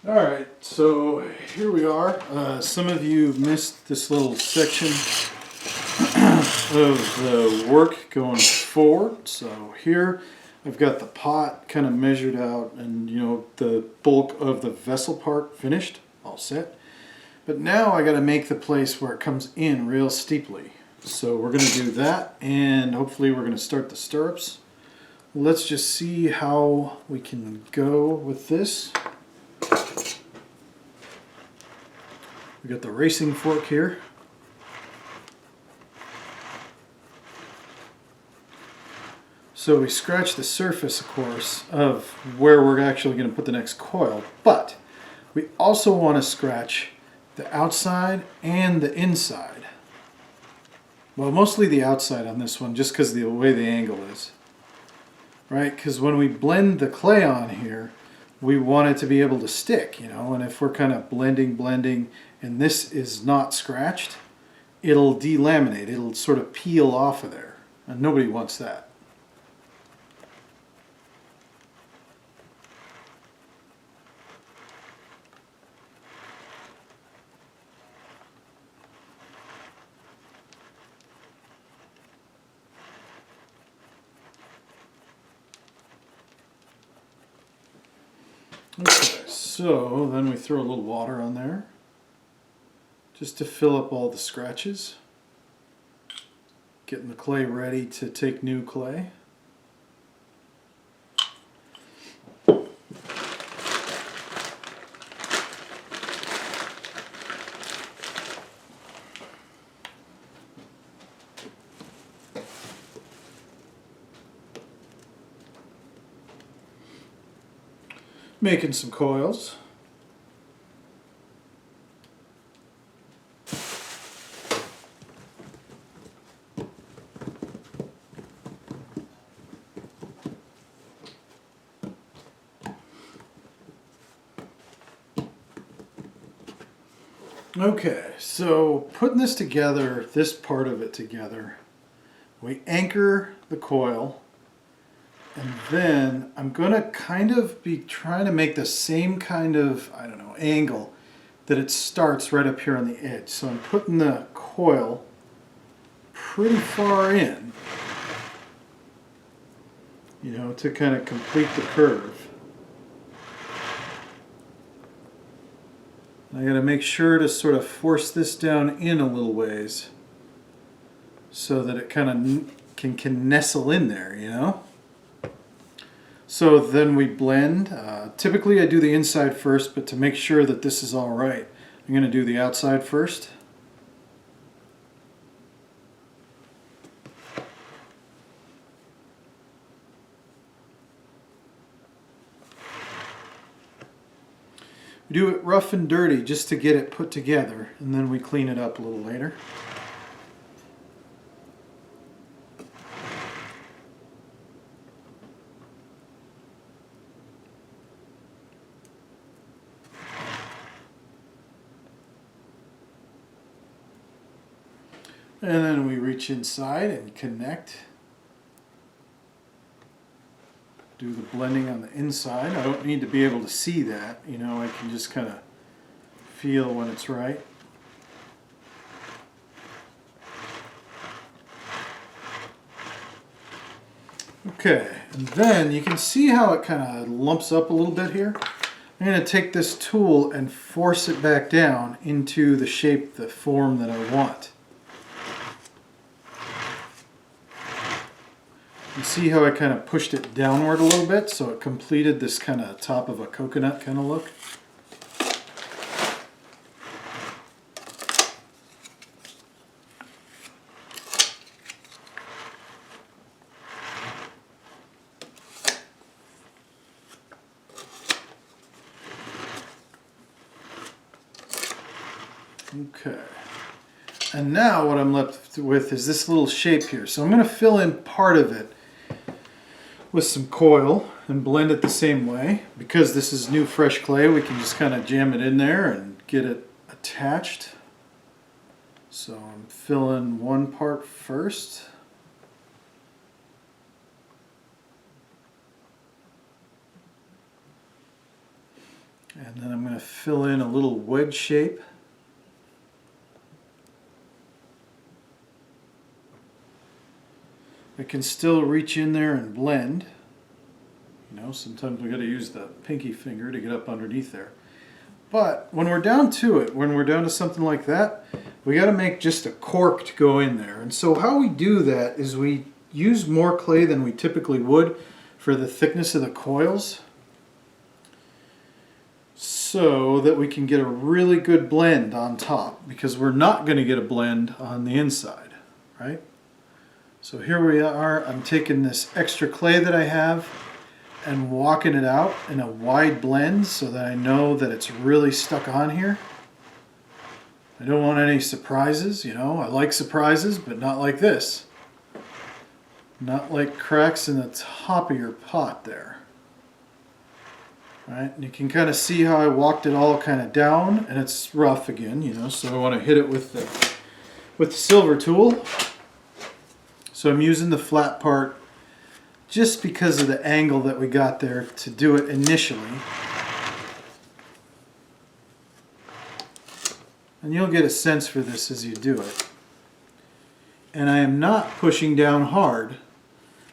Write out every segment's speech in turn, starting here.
Alright, so here we are. Some of you missed this little section of the work going forward. So here I've got the pot kind of measured out and the bulk of the vessel part finished, all set. But now I got to make the place where it comes in real steeply. So we're going to do that, and hopefully we're going to start the stirrups. Let's just see how we can go with this. We got the racing fork here. So we scratch the surface, of course, of where we're actually going to put the next coil, but we also want to scratch the outside and the inside. Well, mostly the outside on this one, just because of the way the angle is. Right? Because when we blend the clay on here, we want it to be able to stick, and if we're kind of blending, and this is not scratched, it'll delaminate, it'll sort of peel off of there, and nobody wants that. Okay, so then we throw a little water on there just to fill up all the scratches, getting the clay ready to take new clay. Making some coils. Okay, so putting this together, this part of it together, we anchor the coil. And then I'm going to kind of be trying to make the same kind of, angle that it starts right up here on the edge. So I'm putting the coil pretty far in, to kind of complete the curve. I got to make sure to sort of force this down in a little ways so that it kind of can nestle in there, So then we blend. Typically I do the inside first, but to make sure that this is all right, I'm going to do the outside first. We do it rough and dirty just to get it put together, and then we clean it up a little later. And then we reach inside and connect. Do the blending on the inside. I don't need to be able to see that, I can just kind of feel when it's right. Okay, and then you can see how it kind of lumps up a little bit here. I'm going to take this tool and force it back down into the shape, the form that I want. You see how I kind of pushed it downward a little bit, so it completed this kind of top of a coconut kind of look. Okay. And now what I'm left with is this little shape here. So I'm going to fill in part of it with some coil and blend it the same way. Because this is new fresh clay, we can just kind of jam it in there and get it attached. So I'm filling one part first. And then I'm going to fill in a little wedge shape. I can still reach in there and blend. You know, sometimes we got to use the pinky finger to get up underneath there. But when we're down to it, when we're down to something like that, we got to make just a cork to go in there. And so how we do that is we use more clay than we typically would for the thickness of the coils, so that we can get a really good blend on top, because we're not going to get a blend on the inside, right? So here we are. I'm taking this extra clay that I have and walking it out in a wide blend so that I know that it's really stuck on here. I don't want any surprises, you know. I like surprises, but not like this. Not like cracks in the top of your pot there. Right? And you can kind of see how I walked it all kind of down, and it's rough again, you know, so I want to hit it with the silver tool. So I'm using the flat part just because of the angle that we got there to do it initially. And you'll get a sense for this as you do it. And I am not pushing down hard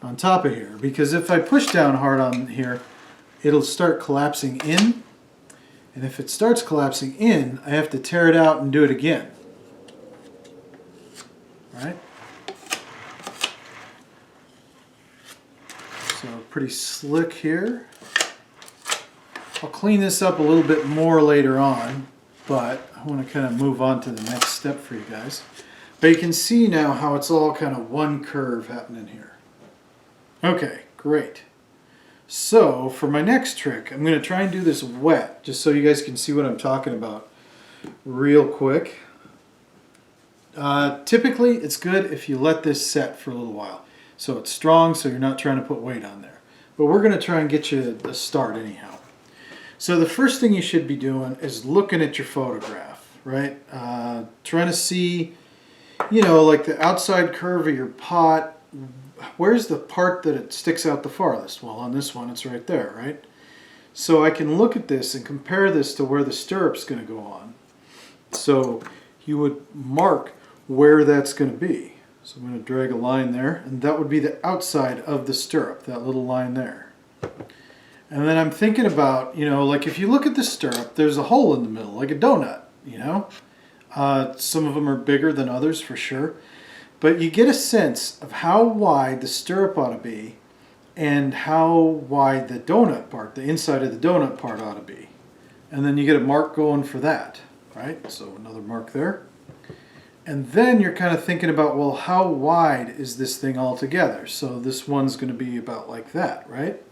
on top of here, because if I push down hard on here, it'll start collapsing in. And if it starts collapsing in, I have to tear it out and do it again. Right? So pretty slick here. I'll clean this up a little bit more later on, but I want to kind of move on to the next step for you guys. But you can see now how it's all kind of one curve happening here. Okay, great. So for my next trick, I'm going to try and do this wet, just so you guys can see what I'm talking about real quick. Typically, it's good if you let this set for a little while, so it's strong, so you're not trying to put weight on there. But we're going to try and get you a start anyhow. So the first thing you should be doing is looking at your photograph, right? Trying to see, you know, like the outside curve of your pot. Where's the part that it sticks out the farthest? Well, on this one, it's right there, right? So I can look at this and compare this to where the stirrup's going to go on. So you would mark where that's going to be. So I'm going to drag a line there, and that would be the outside of the stirrup, that little line there. And then I'm thinking about, you know, like if you look at the stirrup, there's a hole in the middle, like a donut, you know? Some of them are bigger than others for sure. But you get a sense of how wide the stirrup ought to be and how wide the donut part, the inside of the donut part ought to be. And then you get a mark going for that, right? So another mark there. And then you're kind of thinking about, well, how wide is this thing altogether? So this one's going to be about like that, right?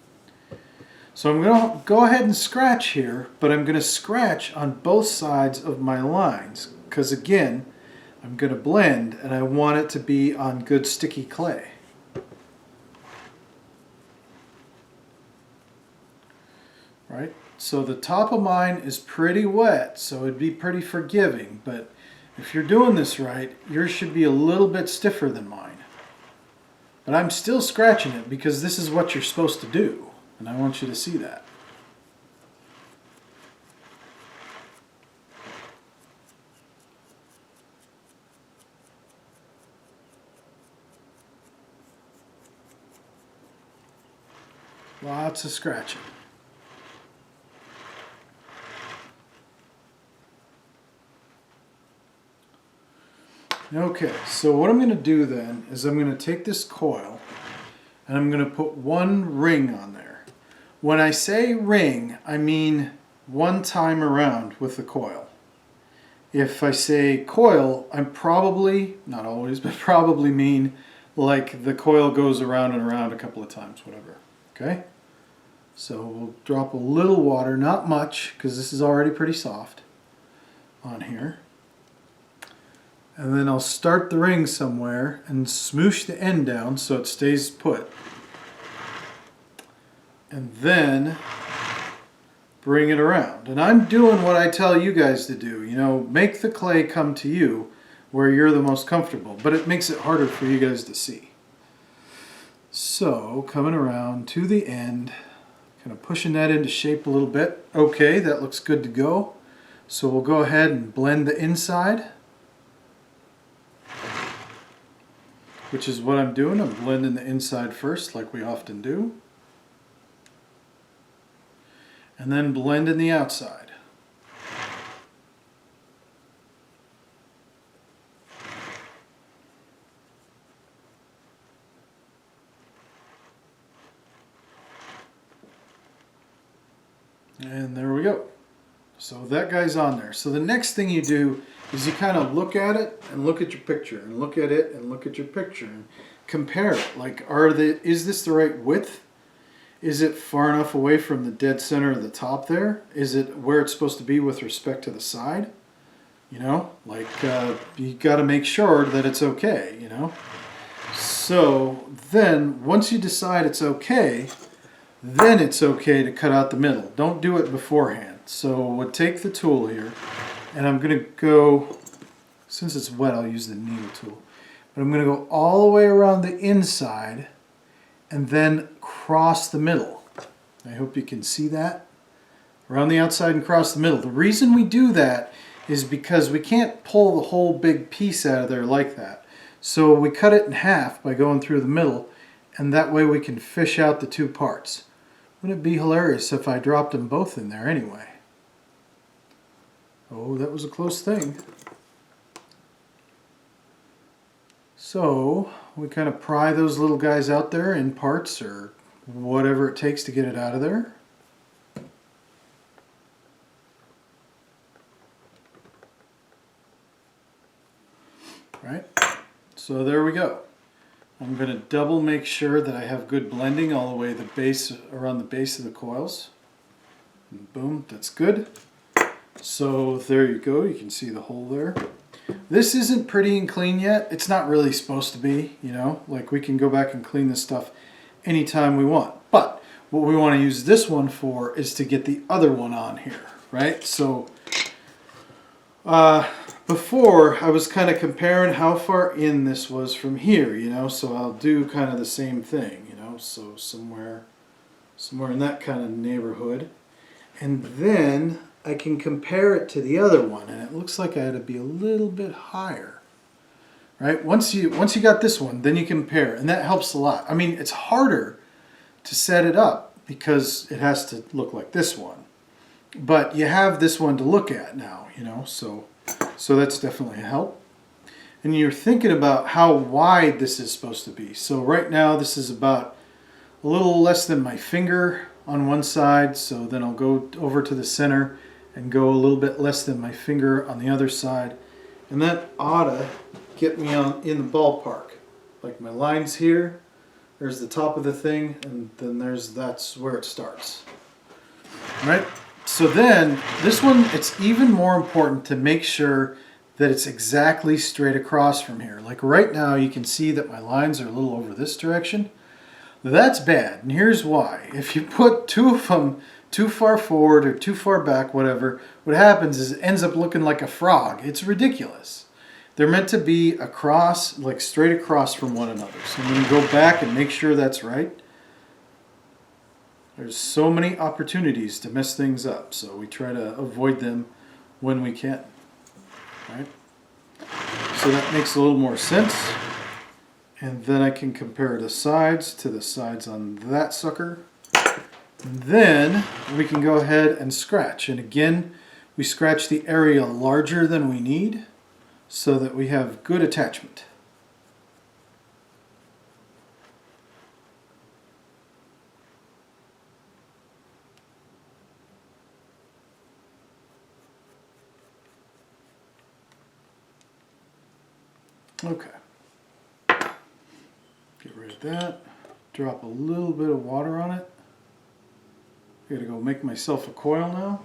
So I'm going to go ahead and scratch here, but I'm going to scratch on both sides of my lines because, again, I'm going to blend and I want it to be on good sticky clay. Right? So the top of mine is pretty wet, so it'd be pretty forgiving, but if you're doing this right, yours should be a little bit stiffer than mine. But I'm still scratching it because this is what you're supposed to do, and I want you to see that. Lots of scratching. Okay, so what I'm going to do then is I'm going to take this coil and I'm going to put one ring on there. When I say ring, I mean one time around with the coil. If I say coil, I'm probably, not always, but probably mean like the coil goes around and around a couple of times, whatever. Okay? So we'll drop a little water, not much, because this is already pretty soft on here. And then I'll start the ring somewhere and smoosh the end down so it stays put. And then bring it around. And I'm doing what I tell you guys to do. You know, make the clay come to you where you're the most comfortable. But it makes it harder for you guys to see. So, coming around to the end, Kind of pushing that into shape a little bit. Okay, that looks good to go. So we'll go ahead and blend the inside, which is what I'm doing. I'm blending the inside first, like we often do, and then blending the outside. And there we go. So that guy's on there. So the next thing you do is you kind of look at it and look at your picture and look at it and look at your picture and compare it. Like, is this the right width? Is it far enough away from the dead center of the top there? Is it where it's supposed to be with respect to the side? You know, like you got to make sure that it's okay, you know. So then once you decide it's okay, then it's okay to cut out the middle. Don't do it beforehand. So we'll take the tool here, and I'm going to go, since it's wet, I'll use the needle tool. But I'm going to go all the way around the inside and then cross the middle. I hope you can see that. Around the outside and cross the middle. The reason we do that is because we can't pull the whole big piece out of there like that. So we cut it in half by going through the middle, and that way we can fish out the two parts. Wouldn't it be hilarious if I dropped them both in there anyway? Oh, that was a close thing. So we kind of pry those little guys out there in parts or whatever it takes to get it out of there. Right? So there we go. I'm going to double make sure that I have good blending all the way the base, around the base of the coils. And boom, that's good. So there you go, you can see the hole there. This isn't pretty and clean yet. It's not really supposed to be, you know, like we can go back and clean this stuff anytime we want. But what we want to use this one for is to get the other one on here, right? So before I was kind of comparing how far in this was from here, you know, so I'll do kind of the same thing, you know, so somewhere in that kind of neighborhood. And then I can compare it to the other one, and it looks like I had to be a little bit higher, right? Once you got this one, then you compare, and that helps a lot. I mean, it's harder to set it up because it has to look like this one, but you have this one to look at now, you know, so that's definitely a help. And you're thinking about how wide this is supposed to be. So right now this is about a little less than my finger on one side, so then I'll go over to the center and go a little bit less than my finger on the other side, and that ought to get me in the ballpark. Like my lines here, there's the top of the thing, and then that's where it starts. All right? So then this one, it's even more important to make sure that it's exactly straight across from here. Like right now you can see that my lines are a little over this direction. That's bad, and here's why. If you put two of them too far forward or too far back, whatever, what happens is it ends up looking like a frog. It's ridiculous. They're meant to be across, like straight across from one another. So I'm going to go back and make sure that's right. There's so many opportunities to mess things up, so we try to avoid them when we can. Right? So that makes a little more sense. And then I can compare the sides to the sides on that sucker. And then we can go ahead and scratch. And again, we scratch the area larger than we need so that we have good attachment. Okay. Get rid of that. Drop a little bit of water on it. I gotta go make myself a coil now.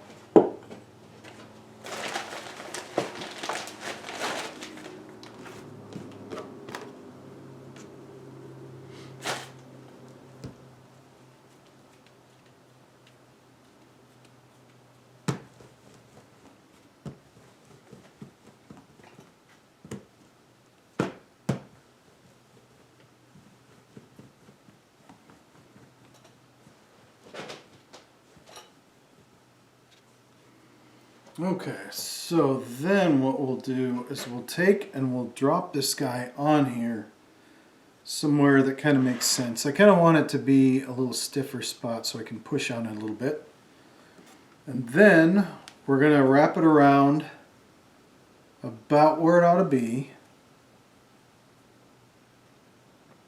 Okay, so then what we'll do is we'll take and we'll drop this guy on here somewhere that kind of makes sense. I kind of want it to be a little stiffer spot so I can push on it a little bit. And then we're going to wrap it around about where it ought to be.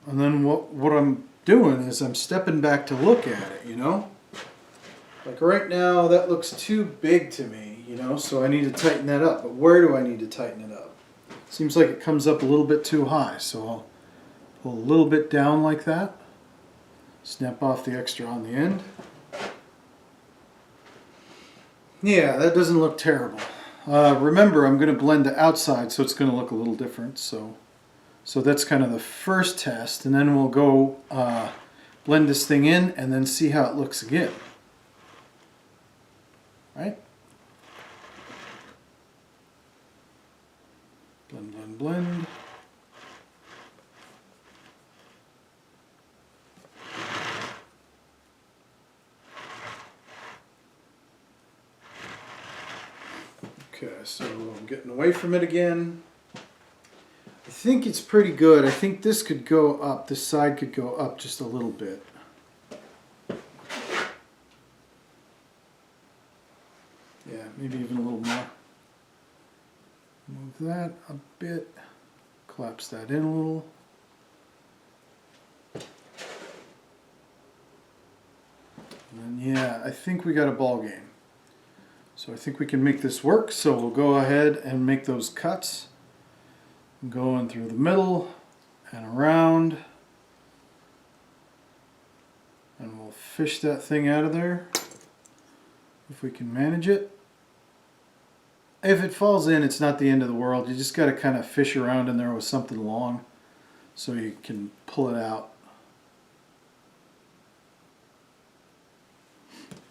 And then what I'm doing is I'm stepping back to look at it, you know? Like right now that looks too big to me, you know, so I need to tighten that up. But where do I need to tighten it up? Seems like it comes up a little bit too high, so I'll pull a little bit down like that. Snap off the extra on the end. Yeah, that doesn't look terrible. Remember, I'm going to blend the outside, so it's going to look a little different. So that's kind of the first test, and then we'll go blend this thing in and then see how it looks again. Right? Blend, blend, blend. Okay, so I'm getting away from it again. I think it's pretty good. I think this could go up, this side could go up just a little bit. Yeah, maybe even a little more. Move that a bit, collapse that in a little. And then, yeah, I think we got a ball game. So I think we can make this work. So we'll go ahead and make those cuts. Going through the middle and around. And we'll fish that thing out of there if we can manage it. If it falls in, it's not the end of the world. You just got to kind of fish around in there with something long so you can pull it out.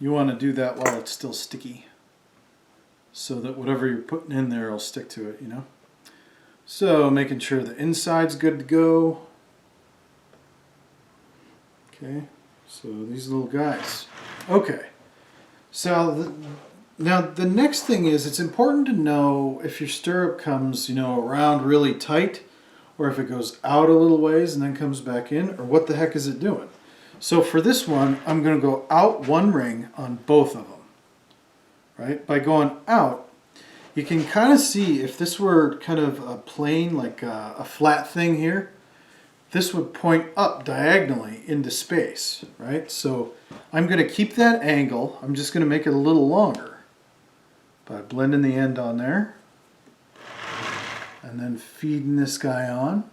You want to do that while it's still sticky so that whatever you're putting in there will stick to it, you know. So making sure the inside's good to go. Okay, so these little guys. Okay, so now the next thing is it's important to know if your stirrup comes, you know, around really tight or if it goes out a little ways and then comes back in, or what the heck is it doing? So for this one, I'm going to go out one ring on both of them. Right? By going out, you can kind of see if this were kind of a plane, like a flat thing here, this would point up diagonally into space, right? So I'm going to keep that angle. I'm just going to make it a little longer by blending the end on there and then feeding this guy on.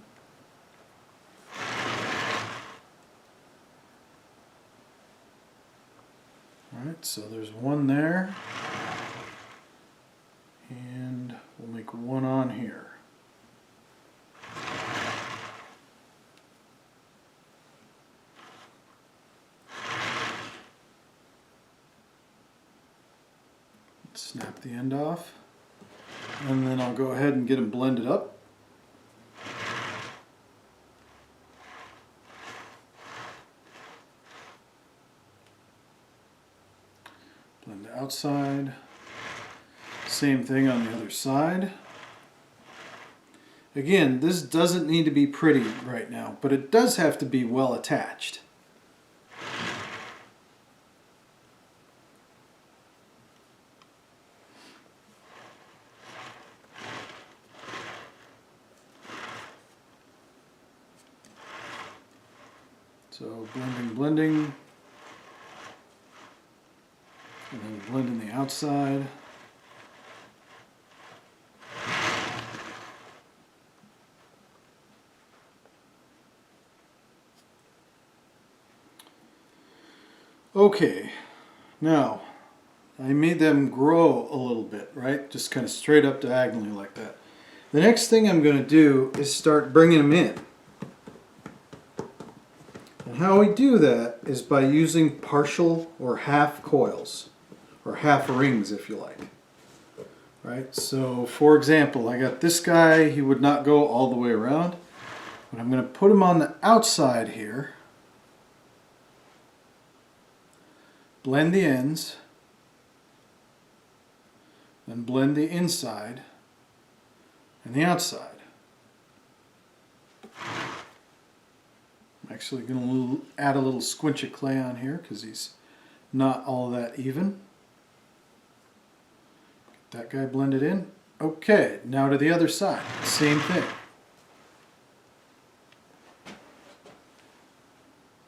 All right, so there's one there. And we'll make one on here. Snap the end off. And then I'll go ahead and get them blended up. Blend the outside. Same thing on the other side. Again, this doesn't need to be pretty right now, but it does have to be well attached. So blending, blending, and then blending the outside. Okay, now I made them grow a little bit, right? Just kind of straight up diagonally like that. The next thing I'm going to do is start bringing them in. And how we do that is by using partial or half coils, or half rings if you like. Right? So for example, I got this guy, he would not go all the way around, but I'm going to put him on the outside here. Blend the ends, Then blend the inside and the outside. I'm actually going to add a little squinch of clay on here because he's not all that even. Get that guy blended in. Okay, now to the other side. Same thing.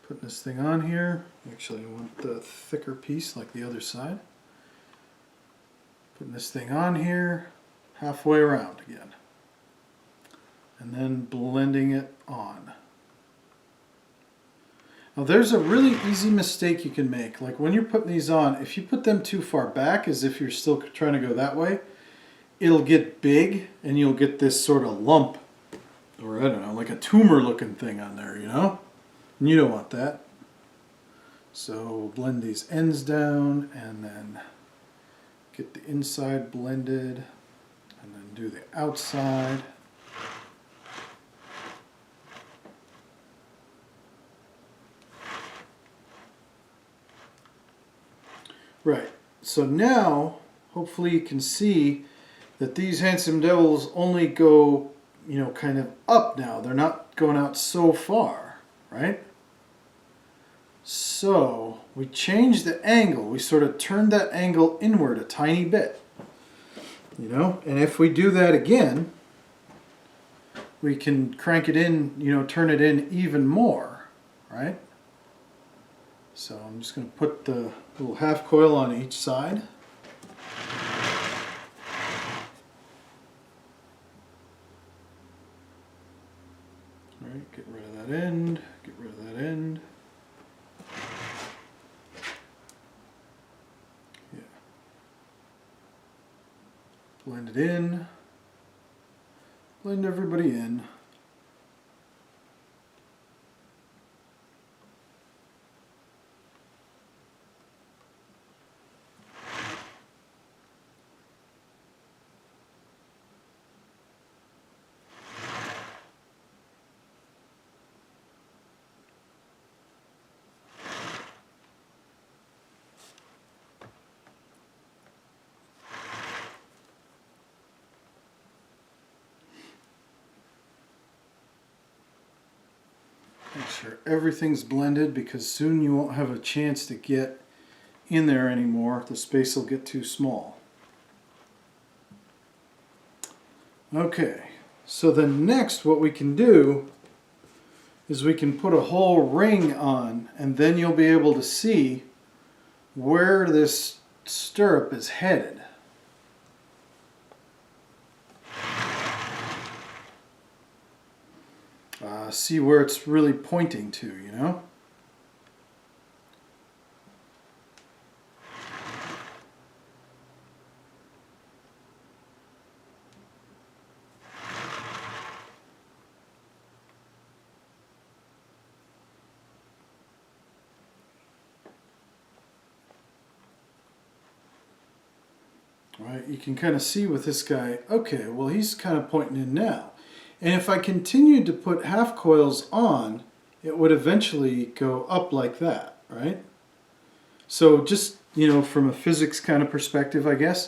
Putting this thing on here. Actually, I want the thicker piece like the other side. Putting this thing on here, halfway around again. And then blending it on. Now there's a really easy mistake you can make. Like when you're putting these on, if you put them too far back, as if you're still trying to go that way, it'll get big and you'll get this sort of lump, or I don't know, like a tumor looking thing on there, you know? And you don't want that. So blend these ends down and then get the inside blended and then do the outside. Right, so now hopefully you can see that these handsome devils only go, you know, kind of up now. They're not going out so far, right? So we changed the angle. We sort of turned that angle inward a tiny bit, you know, and if we do that again, we can crank it in, you know, turn it in even more, right? So I'm just going to put the little half coil on each side. All right, get rid of that end, get rid of that end. Yeah. Blend it in. Blend everybody in. Make sure everything's blended because soon you won't have a chance to get in there anymore. The space will get too small. Okay, so then next what we can do is we can put a whole ring on, and then you'll be able to see where this stirrup is headed. See where it's really pointing to, you know? Right, you can kind of see with this guy, okay, well he's kind of pointing in now. And if I continued to put half coils on, it would eventually go up like that, right? So just, you know, from a physics kind of perspective, I guess,